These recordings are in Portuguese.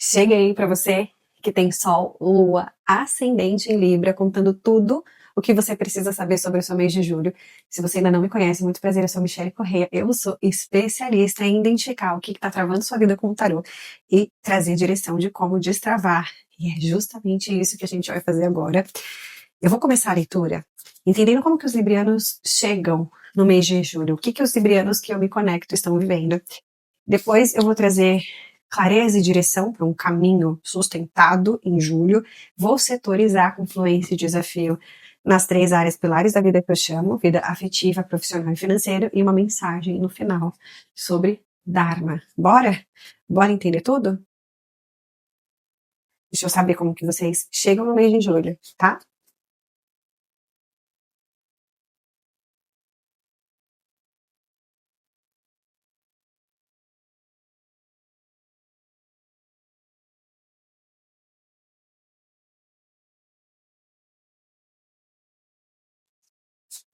Cheguei para você que tem Sol, Lua, Ascendente em Libra, contando tudo o que você precisa saber sobre o seu mês de julho. Se você ainda não me conhece, muito prazer, eu sou Michele Correia. Eu sou especialista em identificar o que está travando sua vida com o tarô e trazer direção de como destravar. E é justamente isso que a gente vai fazer agora. Eu vou começar a leitura entendendo como que os librianos chegam no mês de julho, o que os librianos que eu me conecto estão vivendo. Depois eu vou trazer clareza e direção para um caminho sustentado em julho. Vou setorizar com fluência e desafio nas 3 áreas pilares da vida que eu chamo, vida afetiva, profissional e financeira, e uma mensagem no final sobre Dharma. Bora? Bora entender tudo? Deixa eu saber como que vocês chegam no mês de julho, tá?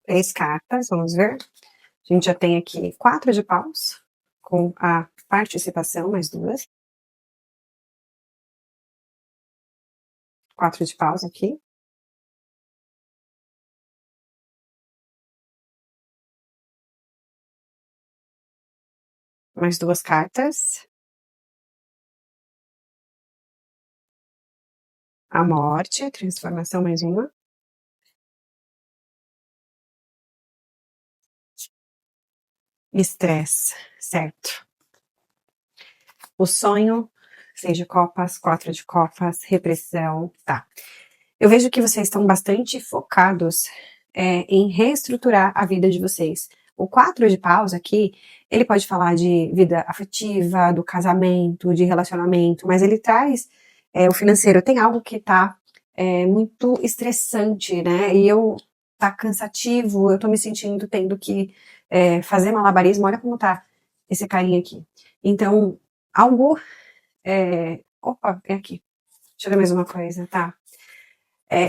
Três cartas, vamos ver. A gente já tem aqui 4 de paus, com a participação, mais 2. 4 de paus aqui. Mais 2 cartas. A morte, transformação, mais uma. Estresse, certo. O sonho, 6 de copas, 4 de copas, repressão, tá. Eu vejo que vocês estão bastante focados em reestruturar a vida de vocês. O 4 de paus aqui, ele pode falar de vida afetiva, do casamento, de relacionamento, mas ele traz o financeiro. Tem algo que tá muito estressante, né? E tá cansativo, eu tô me sentindo tendo que fazer malabarismo. Olha como tá esse carinha aqui. Então, algo. Opa, é aqui. Deixa eu ver mais uma coisa, tá?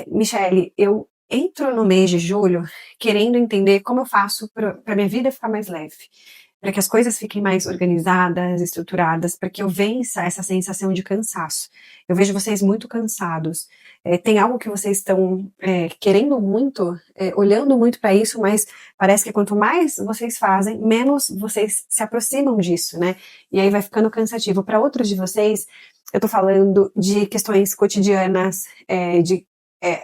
Michele, eu entro no mês de julho querendo entender como eu faço para minha vida ficar mais leve, para que as coisas fiquem mais organizadas, estruturadas, para que eu vença essa sensação de cansaço. Eu vejo vocês muito cansados. Tem algo que vocês estão querendo muito, olhando muito para isso, mas parece que quanto mais vocês fazem, menos vocês se aproximam disso, né? E aí vai ficando cansativo. Para outros de vocês, eu tô falando de questões cotidianas,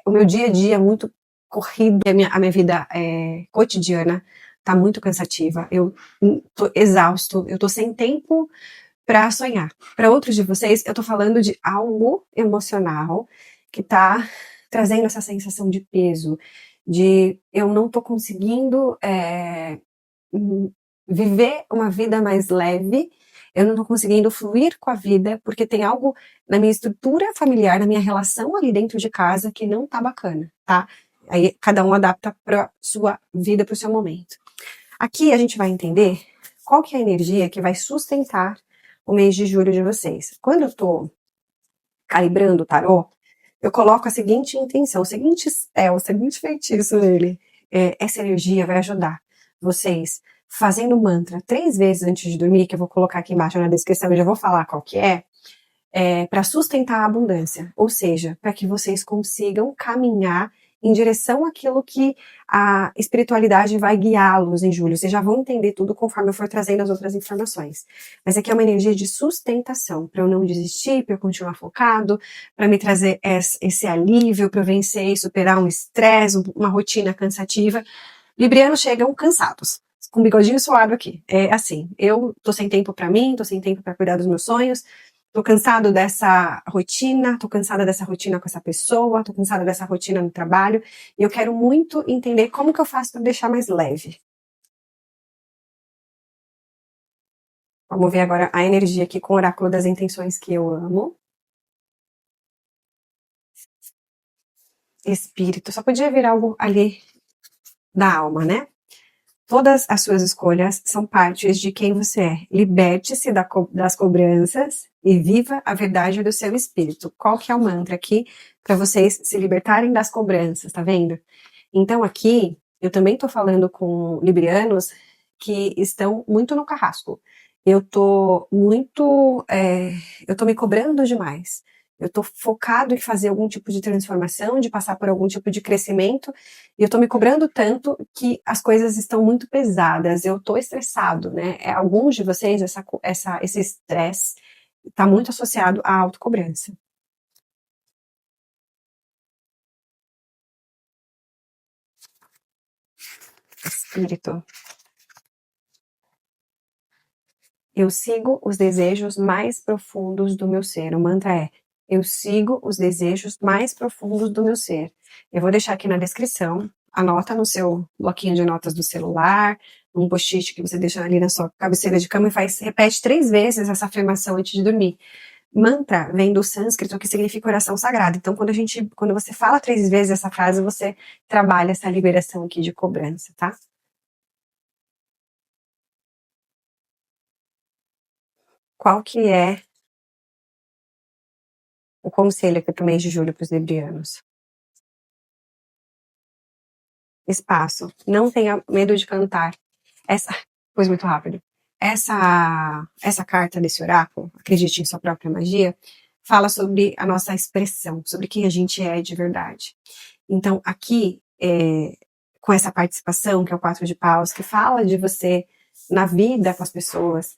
o meu dia a dia é muito corrido, a minha vida cotidiana tá muito cansativa, eu tô exausto, eu tô sem tempo para sonhar. Para outros de vocês, eu tô falando de algo emocional que tá trazendo essa sensação de peso, de eu não tô conseguindo viver uma vida mais leve, eu não tô conseguindo fluir com a vida, porque tem algo na minha estrutura familiar, na minha relação ali dentro de casa que não tá bacana, tá? Aí cada um adapta pra sua vida, pro seu momento. Aqui a gente vai entender qual que é a energia que vai sustentar o mês de julho de vocês. Quando eu tô calibrando o tarô, eu coloco a seguinte intenção, o seguinte feitiço nele. Essa energia vai ajudar vocês fazendo mantra 3 vezes antes de dormir, que eu vou colocar aqui embaixo na descrição e já vou falar qual que para sustentar a abundância, ou seja, para que vocês consigam caminhar em direção àquilo que a espiritualidade vai guiá-los em julho. Vocês já vão entender tudo conforme eu for trazendo as outras informações. Mas aqui é uma energia de sustentação, para eu não desistir, para eu continuar focado, para me trazer esse alívio, para eu vencer e superar um estresse, uma rotina cansativa. Librianos chegam cansados, com o bigodinho suado aqui. É assim, eu tô sem tempo para mim, tô sem tempo para cuidar dos meus sonhos, tô cansado dessa rotina, tô cansada dessa rotina com essa pessoa, tô cansada dessa rotina no trabalho, e eu quero muito entender como que eu faço para deixar mais leve. Vamos ver agora a energia aqui com o oráculo das intenções que eu amo. Espírito, só podia vir algo ali da alma, né? Todas as suas escolhas são partes de quem você é. Liberte-se das cobranças e viva a verdade do seu espírito. Qual que é o mantra aqui para vocês se libertarem das cobranças, tá vendo? Então aqui, eu também tô falando com librianos que estão muito no carrasco. eu tô muito, eu tô me cobrando demais. Eu tô focado em fazer algum tipo de transformação, de passar por algum tipo de crescimento, e eu tô me cobrando tanto que as coisas estão muito pesadas. Eu tô estressado, né? Alguns de vocês, esse estresse tá muito associado à autocobrança. Espírito. Eu sigo os desejos mais profundos do meu ser. O mantra é: eu sigo os desejos mais profundos do meu ser. Eu vou deixar aqui na descrição. Anota no seu bloquinho de notas do celular, um post-it que você deixa ali na sua cabeceira de cama e repete 3 vezes essa afirmação antes de dormir. Mantra vem do sânscrito, que significa oração sagrada. Então, quando você fala 3 vezes essa frase, você trabalha essa liberação aqui de cobrança, tá? Qual que é o conselho aqui pro mês de julho para os librianos? Espaço. Não tenha medo de cantar. Essa, pois muito rápido. Essa carta desse oráculo, acredite em sua própria magia, fala sobre a nossa expressão, sobre quem a gente é de verdade. Então, aqui, com essa participação, que é o 4 de paus, que fala de você na vida com as pessoas,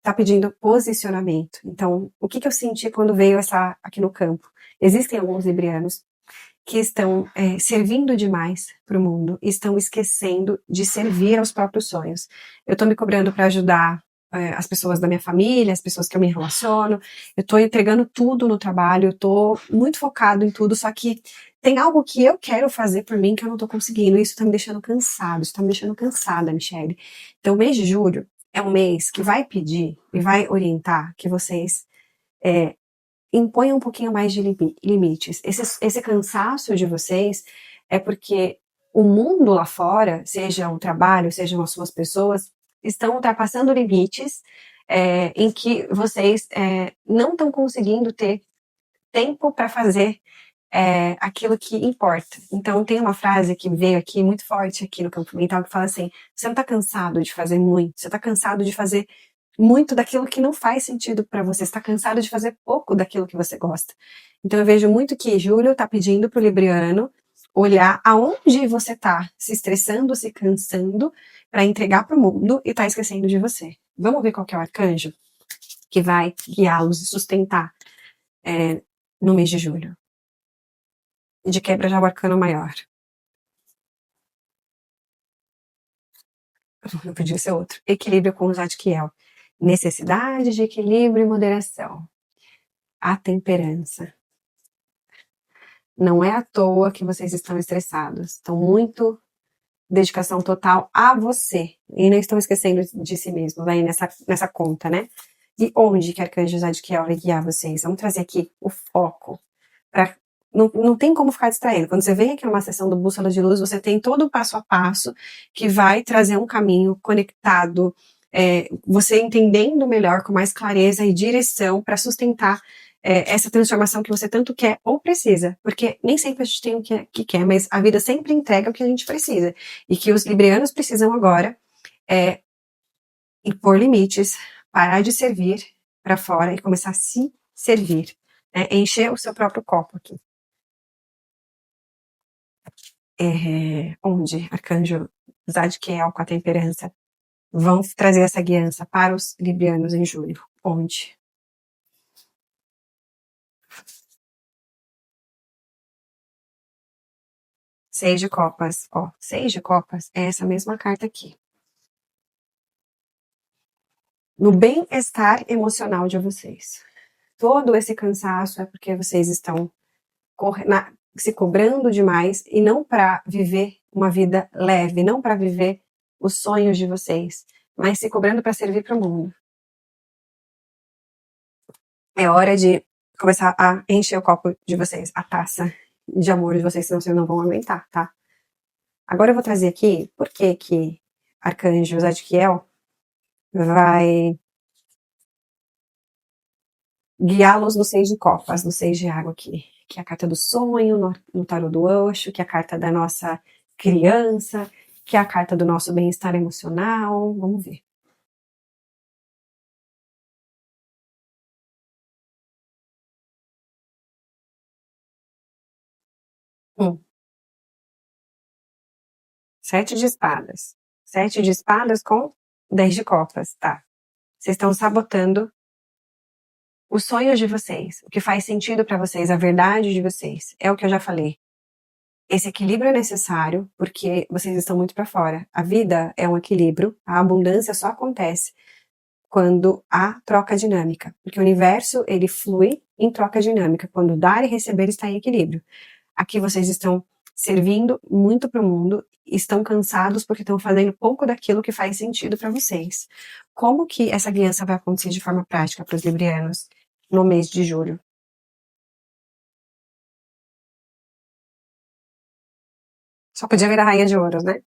tá pedindo posicionamento. Então, o que eu senti quando veio essa aqui no campo? Existem alguns librianos que estão servindo demais para o mundo, estão esquecendo de servir aos próprios sonhos. Eu estou me cobrando para ajudar as pessoas da minha família, as pessoas que eu me relaciono, eu estou entregando tudo no trabalho, eu estou muito focado em tudo, só que tem algo que eu quero fazer por mim que eu não estou conseguindo, e isso está me deixando cansado, isso está me deixando cansada, Michelle. Então, o mês de julho é um mês que vai pedir e vai orientar que vocês imponha um pouquinho mais de limites. Esse cansaço de vocês é porque o mundo lá fora, seja o trabalho, sejam as suas pessoas, estão ultrapassando limites em que vocês não estão conseguindo ter tempo para fazer aquilo que importa. Então, tem uma frase que veio aqui muito forte aqui no campo mental que fala assim: você não está cansado de fazer muito, você está cansado de fazer muito daquilo que não faz sentido para você, está cansado de fazer pouco daquilo que você gosta. Então eu vejo muito que Júlio está pedindo para o Libriano olhar aonde você está se estressando, se cansando para entregar para o mundo e está esquecendo de você. Vamos ver qual que é o arcanjo que vai guiá-los e sustentar no mês de julho. De quebra já o arcano maior. Não podia ser outro. Equilíbrio com o Zadkiel. Necessidade de equilíbrio e moderação. A temperança. Não é à toa que vocês estão estressados. Estão muito dedicação total a você. E não estão esquecendo de si mesmo. Vai nessa conta, né? E onde que Arcanjo Zadkiel vai guiar vocês? Vamos trazer aqui o foco. Não tem como ficar distraído. Quando você vem aqui numa sessão do Bússola de Luz, você tem todo o passo a passo que vai trazer um caminho conectado, você entendendo melhor, com mais clareza e direção para sustentar essa transformação que você tanto quer ou precisa. Porque nem sempre a gente tem o que quer, mas a vida sempre entrega o que a gente precisa. E que os librianos precisam agora impor limites, parar de servir para fora e começar a se servir. Encher o seu próprio copo aqui. Onde Arcanjo Zadkiel com a temperança vão trazer essa guiança para os librianos em julho? Onde? Seis de copas. Ó, 6 de copas é essa mesma carta aqui. No bem-estar emocional de vocês. Todo esse cansaço é porque vocês estão se cobrando demais e não para viver uma vida leve, não para viver os sonhos de vocês, mas se cobrando para servir para o mundo. É hora de começar a encher o copo de vocês, a taça de amor de vocês, senão vocês não vão aumentar, tá? Agora eu vou trazer aqui por que Arcanjo Zadkiel vai guiá-los no 6 de copas, no 6 de água aqui, que é a carta do sonho, no tarô do Osho, que é a carta da nossa criança, que é a carta do nosso bem-estar emocional. Vamos ver. 7 de espadas. 7 de espadas com 10 de copas, tá? Vocês estão sabotando os sonhos de vocês, o que faz sentido para vocês, a verdade de vocês. É o que eu já falei. Esse equilíbrio é necessário porque vocês estão muito para fora. A vida é um equilíbrio, a abundância só acontece quando há troca dinâmica, porque o universo ele flui em troca dinâmica. Quando dar e receber está em equilíbrio. Aqui vocês estão servindo muito para o mundo, estão cansados porque estão fazendo pouco daquilo que faz sentido para vocês. Como que essa guiança vai acontecer de forma prática para os librianos no mês de julho? Só podia ver a Rainha de Ouros, né?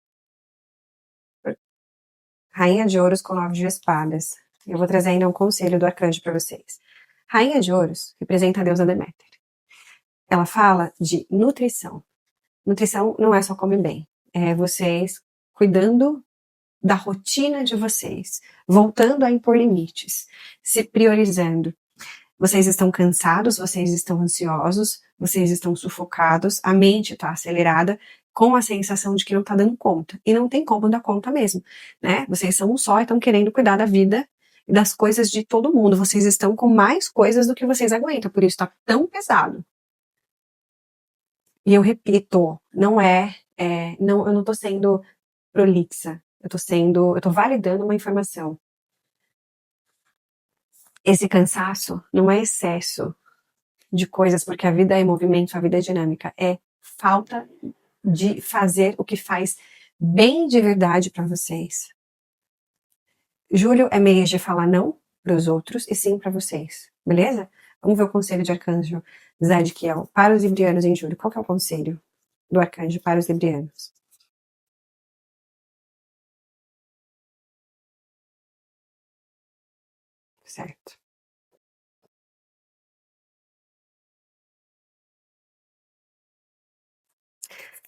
Rainha de Ouros com 9 de espadas. Eu vou trazer ainda um conselho do arcanjo para vocês. Rainha de Ouros representa a deusa Deméter. Ela fala de nutrição. Nutrição não é só comer bem. É vocês cuidando da rotina de vocês, voltando a impor limites, se priorizando. Vocês estão cansados, vocês estão ansiosos, vocês estão sufocados, a mente está acelerada, com a sensação de que não está dando conta. E não tem como dar conta mesmo, né? Vocês são um só e estão querendo cuidar da vida e das coisas de todo mundo. Vocês estão com mais coisas do que vocês aguentam, por isso está tão pesado. E eu repito, não, eu não tô sendo prolixa, eu tô validando uma informação. Esse cansaço não é excesso de coisas, porque a vida é movimento, a vida é dinâmica, é falta de fazer o que faz bem de verdade para vocês. Julho é mês de falar não para os outros e sim para vocês, beleza? Vamos ver o conselho de arcanjo Zadkiel para os librianos em julho. Qual que é o conselho do arcanjo para os librianos? Certo.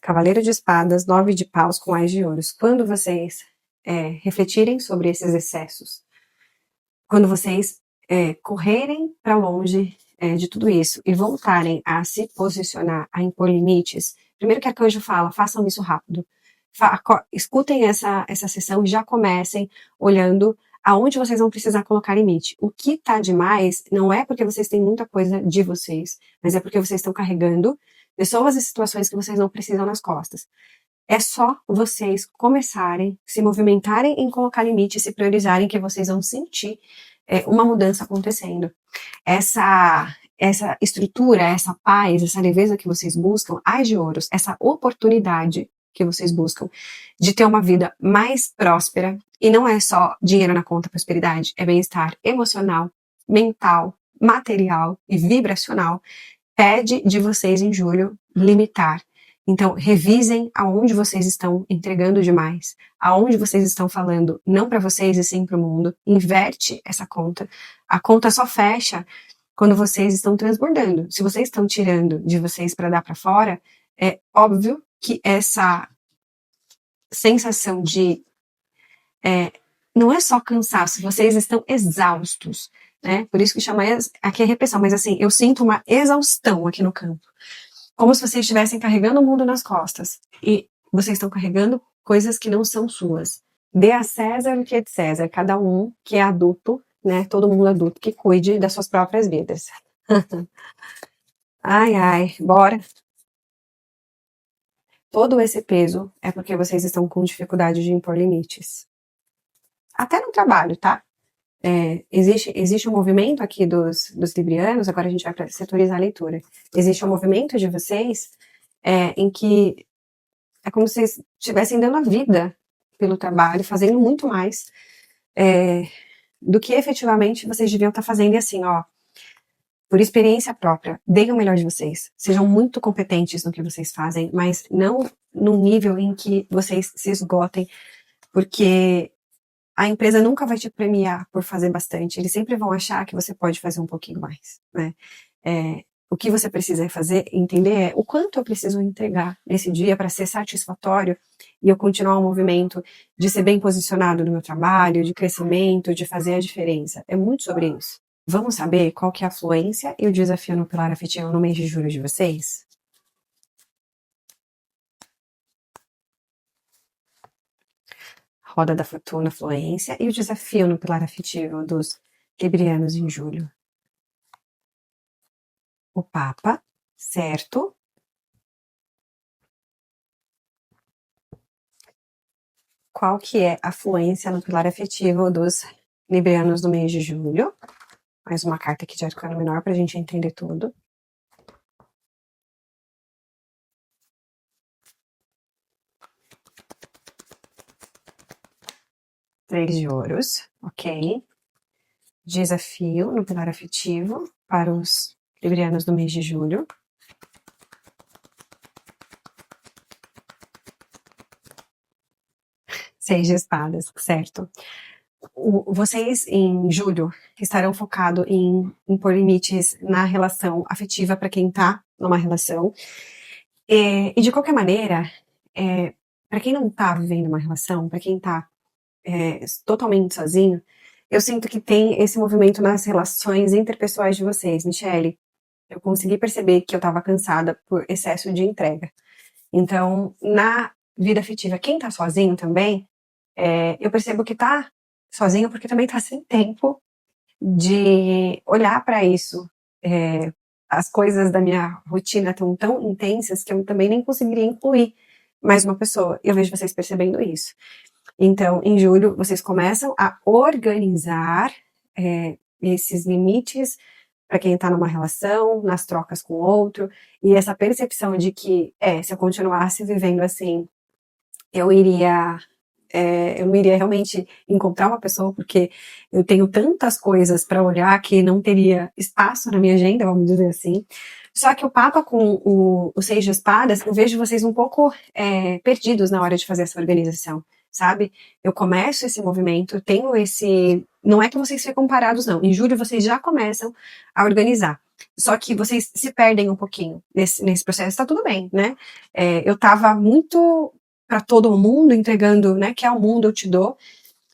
Cavaleiro de espadas, 9 de paus com ás de ouros. Quando vocês refletirem sobre esses excessos, quando vocês correrem para longe de tudo isso e voltarem a se posicionar, a impor limites, primeiro que arcanjo fala, façam isso rápido. Escutem essa sessão e já comecem olhando aonde vocês vão precisar colocar limite. O que tá demais não é porque vocês têm muita coisa de vocês, mas é porque vocês estão carregando pessoas e situações que vocês não precisam nas costas. É só vocês começarem, se movimentarem em colocar limite, se priorizarem, que vocês vão sentir uma mudança acontecendo. Essa estrutura, essa paz, essa leveza que vocês buscam, ás de ouros, essa oportunidade que vocês buscam de ter uma vida mais próspera, e não é só dinheiro na conta, prosperidade, é bem-estar emocional, mental, material e vibracional, pede de vocês em julho limitar. Então, revisem aonde vocês estão entregando demais, aonde vocês estão falando não para vocês e sim para o mundo. Inverte essa conta. A conta só fecha quando vocês estão transbordando. Se vocês estão tirando de vocês para dar para fora, é óbvio que essa sensação de não é só cansaço, vocês estão exaustos, né? Por isso que chama aqui é repressão, mas assim, eu sinto uma exaustão aqui no campo. Como se vocês estivessem carregando o mundo nas costas. E vocês estão carregando coisas que não são suas. Dê a César o que é de César. Cada um que é adulto, né? Todo mundo adulto, que cuide das suas próprias vidas. Ai, ai, bora. Todo esse peso é porque vocês estão com dificuldade de impor limites. Até no trabalho, tá? Existe um movimento aqui dos librianos, agora a gente vai para setorizar a leitura. Existe um movimento de vocês em que é como se vocês estivessem dando a vida pelo trabalho, fazendo muito mais do que efetivamente vocês deviam estar fazendo. E assim, ó, por experiência própria, deem o melhor de vocês. Sejam muito competentes no que vocês fazem, mas não num nível em que vocês se esgotem, porque a empresa nunca vai te premiar por fazer bastante. Eles sempre vão achar que você pode fazer um pouquinho mais, né? O que você precisa entender é o quanto eu preciso entregar nesse dia para ser satisfatório e eu continuar o movimento de ser bem posicionado no meu trabalho, de crescimento, de fazer a diferença. É muito sobre isso. Vamos saber qual que é a fluência e o desafio no pilar afetivo no mês de julho de vocês? roda da fortuna, fluência, e o desafio no pilar afetivo dos librianos em julho. O Papa, certo? Qual que é a fluência no pilar afetivo dos librianos no mês de julho? Mais uma carta aqui de arcano menor para a gente entender tudo. Três de ouros, ok. Desafio no pilar afetivo para os librianos do mês de julho. Seis de espadas, certo. Vocês, em julho, estarão focados em impor limites na relação afetiva para quem tá numa relação. E de qualquer maneira, para quem não tá vivendo uma relação, para quem tá totalmente sozinho, eu sinto que tem esse movimento nas relações interpessoais de vocês. Michele, eu consegui perceber que eu tava cansada por excesso de entrega. Então, na vida afetiva, quem tá sozinho também, eu percebo que tá sozinho porque também tá sem tempo de olhar para isso. As coisas da minha rotina estão tão intensas que eu também nem conseguiria incluir mais uma pessoa. Eu vejo vocês percebendo isso. Então, em julho, vocês começam a organizar esses limites para quem está numa relação, nas trocas com o outro, e essa percepção de que, se eu continuasse vivendo assim, eu não iria realmente encontrar uma pessoa, porque eu tenho tantas coisas para olhar que não teria espaço na minha agenda, vamos dizer assim. Só que o Papa com o Seis de Espadas, eu vejo vocês um pouco perdidos na hora de fazer essa organização, sabe? Eu começo esse movimento, tenho esse... Não é que vocês ficam parados, não. Em julho vocês já começam a organizar. Só que vocês se perdem um pouquinho nesse processo, tá tudo bem, né? Eu tava muito para todo mundo, entregando, né, que é o mundo eu te dou,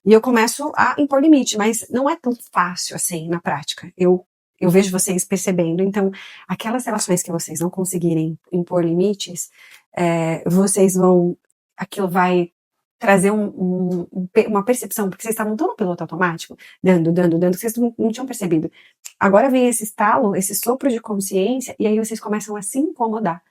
e eu começo a impor limite, mas não é tão fácil assim na prática. Eu vejo vocês percebendo, então, aquelas relações que vocês não conseguirem impor limites, vocês vão, aquilo vai trazer uma percepção, porque vocês estavam tão no piloto automático, dando, que vocês não tinham percebido. Agora vem esse estalo, esse sopro de consciência, e aí vocês começam a se incomodar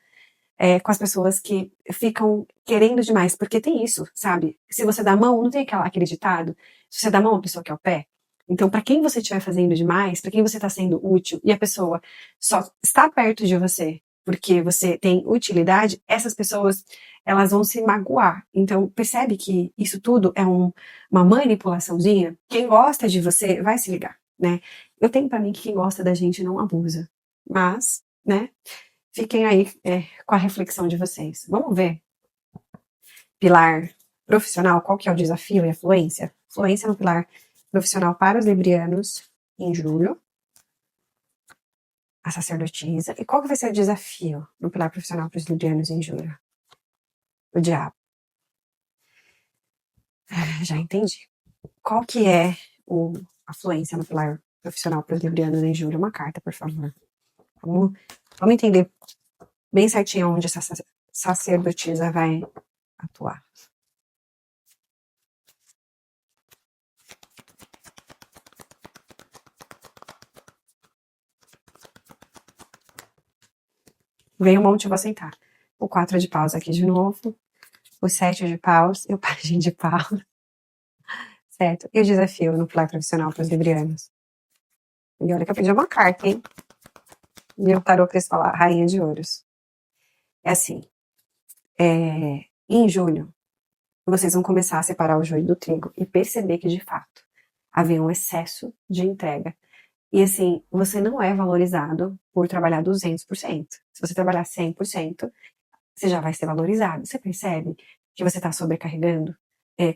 com as pessoas que ficam querendo demais, porque tem isso, sabe? Se você dá a mão, não tem aquele ditado? Se você dá a mão, a pessoa quer o pé. Então, para quem você estiver fazendo demais, para quem você está sendo útil, e a pessoa só está perto de você porque você tem utilidade, essas pessoas, elas vão se magoar. Então, percebe que isso tudo é uma manipulaçãozinha? Quem gosta de você vai se ligar, né? Eu tenho para mim que quem gosta da gente não abusa. Mas, né? Fiquem aí com a reflexão de vocês. Vamos ver. Pilar profissional, qual que é o desafio e a fluência? Fluência no pilar profissional para os librianos em julho. A sacerdotisa. E qual que vai ser o desafio no pilar profissional para os librianos em julho? O diabo. Já entendi. Qual que é a fluência no pilar profissional para os librianos em julho? Uma carta, por favor. Vamos entender bem certinho onde essa sacerdotisa vai atuar. Vem um monte, eu vou aceitar. O 4 de paus aqui de novo. O 7 de paus e o pajem de paus. Certo? E o desafio no pilar profissional para os librianos. E olha que eu pedi uma carta, hein? E o tarô quis falar rainha de ouros. É assim. Em julho, vocês vão começar a separar o joio do trigo e perceber que, de fato, havia um excesso de entrega. E assim, você não é valorizado por trabalhar 200%. Se você trabalhar 100%, você já vai ser valorizado. Você percebe que você está sobrecarregando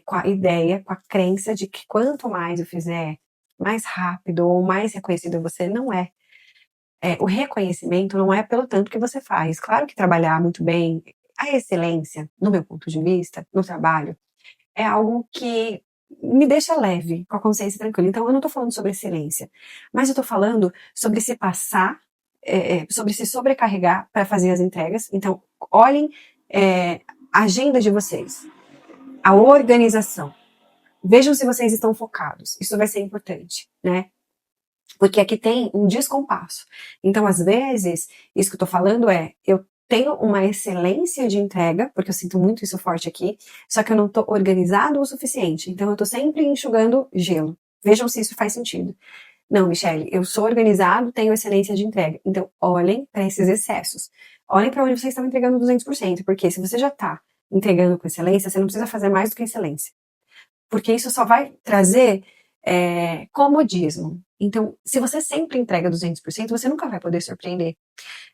com a ideia, com a crença de que quanto mais eu fizer, mais rápido ou mais reconhecido você não é. O reconhecimento não é pelo tanto que você faz. Claro que trabalhar muito bem, a excelência, no meu ponto de vista, no trabalho, é algo que me deixa leve, com a consciência tranquila. Então, eu não estou falando sobre excelência, mas eu estou falando sobre se passar, sobre se sobrecarregar para fazer as entregas. Então, olhem a agenda de vocês, a organização. vejam se vocês estão focados. Isso vai ser importante, né? Porque aqui tem um descompasso. Então, às vezes, isso que eu tô falando eu tenho uma excelência de entrega, porque eu sinto muito isso forte aqui, só que eu não tô organizado o suficiente. Então, eu tô sempre enxugando gelo. Vejam se isso faz sentido. Não, Michele, eu sou organizado, tenho excelência de entrega. Então, olhem para esses excessos. Olhem para onde vocês estão entregando 200%, porque se você já está entregando com excelência, você não precisa fazer mais do que excelência. Porque isso só vai trazer comodismo. Então, se você sempre entrega 200%, você nunca vai poder surpreender.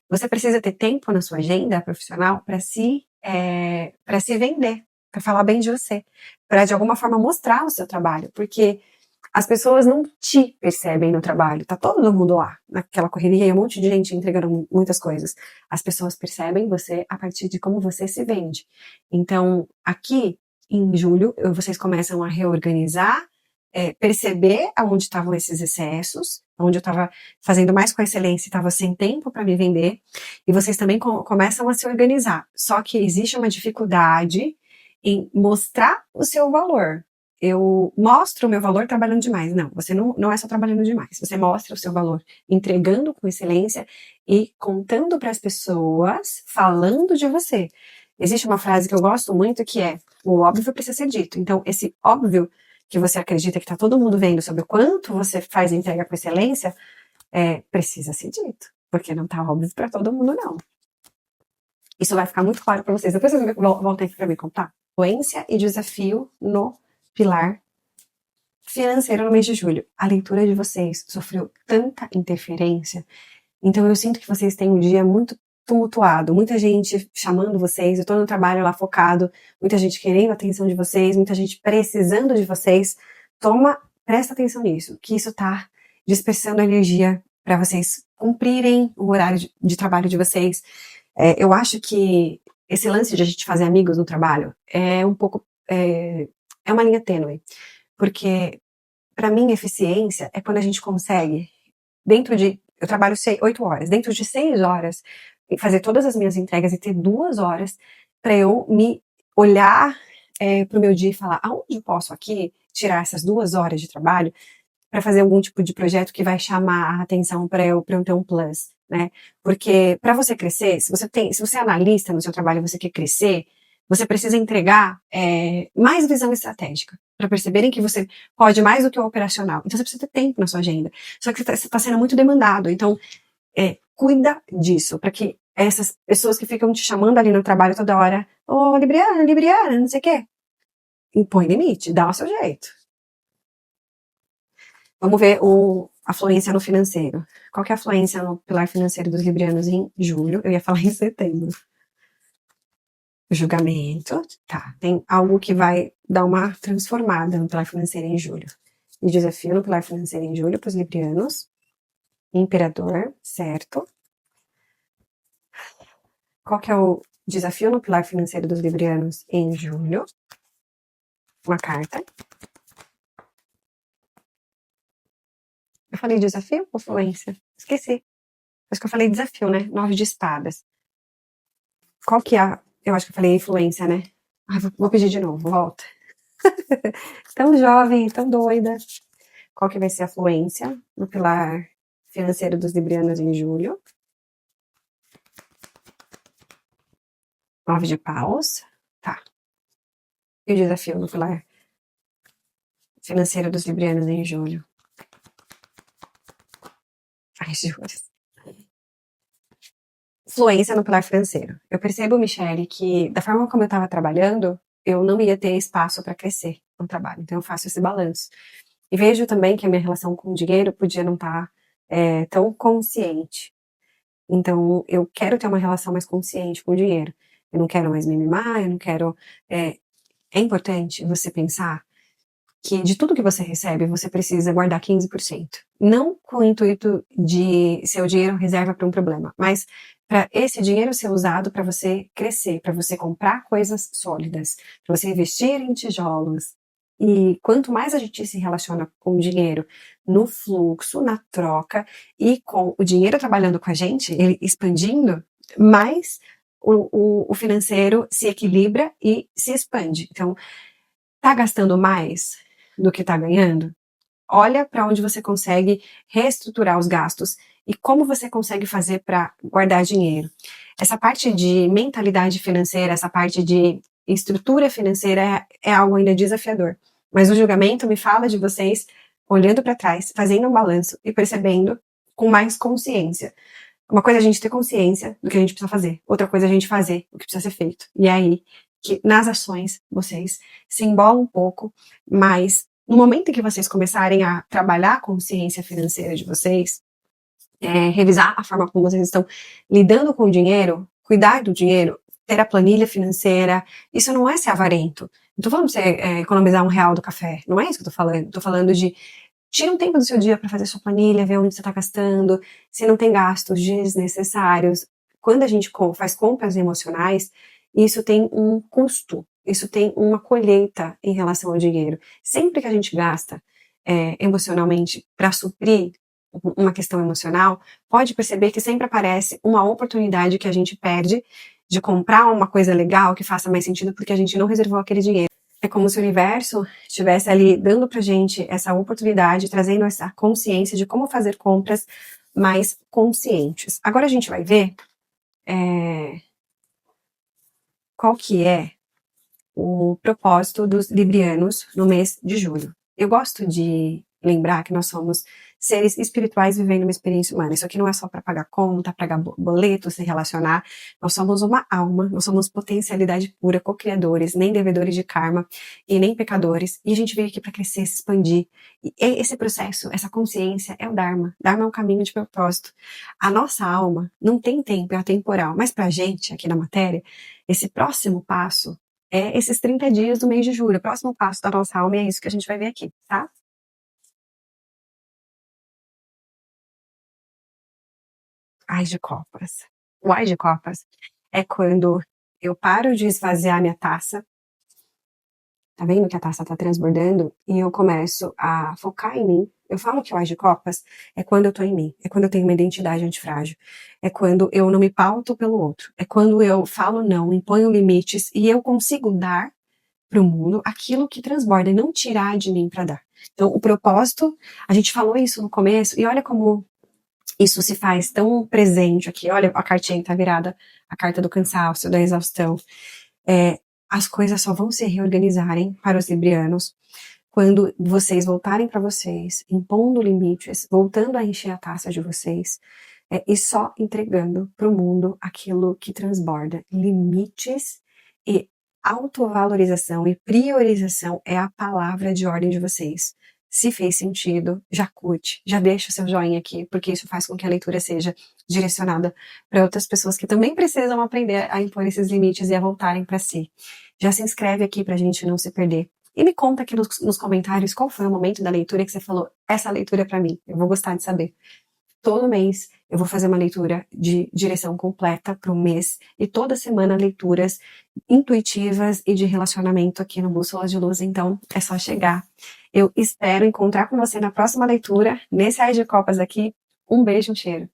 Você precisa ter tempo na sua agenda profissional para se vender, para falar bem de você, para de alguma forma mostrar o seu trabalho, porque as pessoas não te percebem no trabalho, tá todo mundo lá, naquela correria e um monte de gente entregando muitas coisas. As pessoas percebem você a partir de como você se vende. Então, aqui em julho, vocês começam a reorganizar, perceber aonde estavam esses excessos, onde eu estava fazendo mais com excelência e estava sem tempo para me vender, e vocês também começam a se organizar. Só que existe uma dificuldade em mostrar o seu valor. Eu mostro o meu valor trabalhando demais. Não, você não é só trabalhando demais. Você mostra o seu valor entregando com excelência e contando para as pessoas, falando de você. Existe uma frase que eu gosto muito que é: o óbvio precisa ser dito. Então, esse óbvio que você acredita que está todo mundo vendo sobre o quanto você faz entrega com excelência, precisa ser dito. Porque não está óbvio para todo mundo, não. Isso vai ficar muito claro para vocês. Depois vocês voltem aqui para me contar. Influência e desafio no pilar financeiro no mês de julho. A leitura de vocês sofreu tanta interferência, então eu sinto que vocês têm um dia muito tumultuado, muita gente chamando vocês, eu tô no trabalho lá focado, muita gente querendo a atenção de vocês, muita gente precisando de vocês. Presta atenção nisso, que isso tá dispersando a energia para vocês cumprirem o horário de trabalho de vocês. Eu acho que esse lance de a gente fazer amigos no trabalho é um pouco é uma linha tênue, porque para mim eficiência é quando a gente consegue, eu trabalho 8 horas, dentro de 6 horas, fazer todas as minhas entregas e ter 2 horas para eu me olhar pro meu dia e falar aonde eu posso aqui tirar essas 2 horas de trabalho para fazer algum tipo de projeto que vai chamar a atenção para eu ter um plus, né? Porque para você crescer, se você é analista no seu trabalho e você quer crescer, você precisa entregar mais visão estratégica, para perceberem que você pode mais do que o operacional. Então você precisa ter tempo na sua agenda. Só que você está sendo muito demandado. Então, cuida disso, para que essas pessoas que ficam te chamando ali no trabalho toda hora, ô, Libriana, não sei o quê, impõe limite, dá o seu jeito. Vamos ver a fluência no financeiro. Qual que é a fluência no pilar financeiro dos librianos em julho? Eu ia falar em setembro. Julgamento, tá. Tem algo que vai dar uma transformada no pilar financeiro em julho. E desafio no pilar financeiro em julho para os librianos. Imperador, certo. Qual que é o desafio no pilar financeiro dos librianos em julho? Uma carta. Eu falei desafio ou fluência? Esqueci. Acho que eu falei desafio, né? 9 de espadas. Qual que é eu acho que eu falei influência, né? Vou pedir de novo, volta. Tão jovem, tão doida. Qual que vai ser a fluência no pilar financeiro dos librianos em julho? 9 de paus. Tá. E o desafio no pilar financeiro dos librianos em julho? Ai, juros. Fluência no pilar financeiro. Eu percebo, Michele, que da forma como eu estava trabalhando, eu não ia ter espaço para crescer no trabalho. Então eu faço esse balanço. E vejo também que a minha relação com o dinheiro podia não estar tão consciente. Então eu quero ter uma relação mais consciente com o dinheiro. Eu não quero mais me mimar, eu não quero... É importante você pensar que de tudo que você recebe, você precisa guardar 15%. Não com o intuito de ser o dinheiro reserva para um problema, mas para esse dinheiro ser usado para você crescer, para você comprar coisas sólidas, para você investir em tijolos. E quanto mais a gente se relaciona com o dinheiro no fluxo, na troca, e com o dinheiro trabalhando com a gente, ele expandindo, mais o financeiro se equilibra e se expande. Então, tá gastando mais? do que está ganhando? Olha para onde você consegue reestruturar os gastos e como você consegue fazer para guardar dinheiro. Essa parte de mentalidade financeira, essa parte de estrutura financeira é algo ainda desafiador. Mas o julgamento me fala de vocês olhando para trás, fazendo um balanço e percebendo com mais consciência. Uma coisa é a gente ter consciência do que a gente precisa fazer, outra coisa é a gente fazer o que precisa ser feito. E é aí que nas ações vocês se embolam um pouco, mas no momento em que vocês começarem a trabalhar a consciência financeira de vocês, revisar a forma como vocês estão lidando com o dinheiro, cuidar do dinheiro, ter a planilha financeira, isso não é ser avarento. Não tô falando de você economizar R$1 do café, não é isso que eu tô falando. Tô falando de tira um tempo do seu dia para fazer sua planilha, ver onde você está gastando, se não tem gastos desnecessários. Quando a gente faz compras emocionais, isso tem um custo, isso tem uma colheita em relação ao dinheiro. Sempre que a gente gasta emocionalmente para suprir uma questão emocional, pode perceber que sempre aparece uma oportunidade que a gente perde de comprar uma coisa legal que faça mais sentido porque a gente não reservou aquele dinheiro. É como se o universo estivesse ali dando pra gente essa oportunidade, trazendo essa consciência de como fazer compras mais conscientes. Agora a gente vai ver qual que é o propósito dos librianos no mês de julho. Eu gosto de lembrar que nós somos seres espirituais vivendo uma experiência humana. Isso aqui não é só para pagar conta, pagar boleto, se relacionar. Nós somos uma alma, nós somos potencialidade pura, co-criadores, nem devedores de karma e nem pecadores. E a gente veio aqui para crescer, se expandir. E esse processo, essa consciência é o Dharma. Dharma é um caminho de propósito. A nossa alma não tem tempo, é atemporal. Mas pra gente, aqui na matéria, esse próximo passo é esses 30 dias do mês de julho. O próximo passo da nossa alma é isso que a gente vai ver aqui, tá? Ás de copas. O Ás de copas é quando eu paro de esvaziar minha taça, tá vendo que a taça tá transbordando? E eu começo a focar em mim. Eu falo que o Ás de copas é quando eu tô em mim, é quando eu tenho uma identidade antifrágil, é quando eu não me pauto pelo outro, é quando eu falo não, imponho limites e eu consigo dar para o mundo aquilo que transborda e não tirar de mim para dar. Então, o propósito, a gente falou isso no começo, e olha como isso se faz tão presente aqui. Olha, a cartinha que tá virada, a carta do cansaço, da exaustão. As coisas só vão se reorganizarem para os librianos quando vocês voltarem para vocês, impondo limites, voltando a encher a taça de vocês, e só entregando para o mundo aquilo que transborda. Limites e autovalorização e priorização é a palavra de ordem de vocês. Se fez sentido, já curte, já deixa o seu joinha aqui, porque isso faz com que a leitura seja direcionada para outras pessoas que também precisam aprender a impor esses limites e a voltarem para si. Já se inscreve aqui para a gente não se perder. E me conta aqui nos comentários qual foi o momento da leitura que você falou, essa leitura é para mim, eu vou gostar de saber. Todo mês eu vou fazer uma leitura de direção completa para o mês e toda semana leituras intuitivas e de relacionamento aqui no Bússolas de Luz, então é só chegar. Eu espero encontrar com você na próxima leitura, nesse Ás de Copas aqui. Um beijo, um cheiro.